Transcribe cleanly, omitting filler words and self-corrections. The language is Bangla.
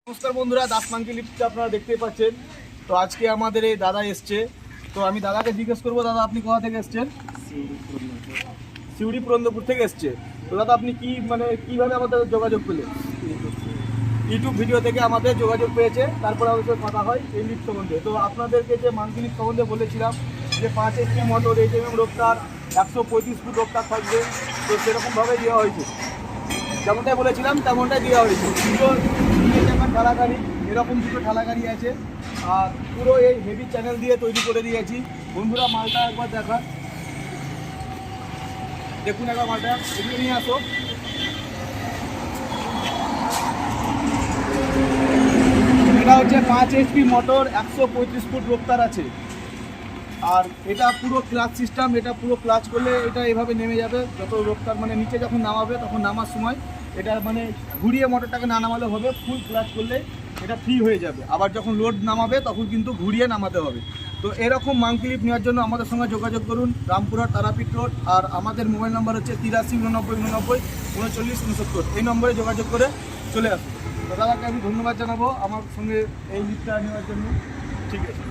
নমস্কার বন্ধুরা, দাস মাঙ্কি লিফট আপনারা দেখতেই পাচ্ছেন। তো আজকে আমাদের এই দাদা এসছে। তো আমি দাদাকে জিজ্ঞেস করবো, দাদা আপনি কোথা থেকে এসছেন? সিউড়ি পুরন্দরপুর থেকে এসছে। তো দাদা আপনি কিভাবে আমাদের যোগাযোগ পেলেন? ইউটিউব ভিডিও থেকে আমাদের যোগাযোগ পেয়েছে, তারপরে আমাদের সাথে কথা হয় এই লিফট সম্বন্ধে। তো আপনাদেরকে যে মাঙ্কি লিফট সম্বন্ধে বলেছিলাম যে 5 HP মোটর HMM রোপটার 135 ফুট রোপটার থাকবে, তো সেরকমভাবে দেওয়া হয়েছে। যেমনটাই বলেছিলাম তেমনটাই দেওয়া হয়েছে। দুটো ঠেলাগাড়ি, এরকম দুটো ঠেলাগাড়ি আছে, আর পুরো এই হেভি চ্যানেল দিয়ে তৈরি করে দিয়েছি। বন্ধুরা মালটা একবার দেখুন একবার মালটা এদিকে নিয়ে আসো। এটা হচ্ছে 5 HP মোটর, 135 ফুট রোপটার আছে। আর এটা পুরো ক্লাচ সিস্টেম, এটা পুরো ক্লাচ করলে এটা এভাবে নেমে যাবে। যত রোপটার নিচে যখন নামাবে, তখন নামার সময় এটা ঘুরিয়ে মোটরটাকে না নামালে হবে, ফুল ক্লাচ করলে এটা ফ্রি হয়ে যাবে। আবার যখন লোড নামাবে তখন কিন্তু ঘুরিয়ে নামাতে হবে। তো এরকম মাঙ্কি লিফট নেওয়ার জন্য আমাদের সঙ্গে যোগাযোগ করুন, রামপুরহাট তারাপীঠ রোড। আর আমাদের মোবাইল নাম্বার হচ্ছে 83 89 89 39 69। এই নম্বরে যোগাযোগ করে চলে আসুন। তো দাদাকে আমি ধন্যবাদ জানাবো আমার সঙ্গে এই লিফটটা নেওয়ার জন্য। ঠিক আছে।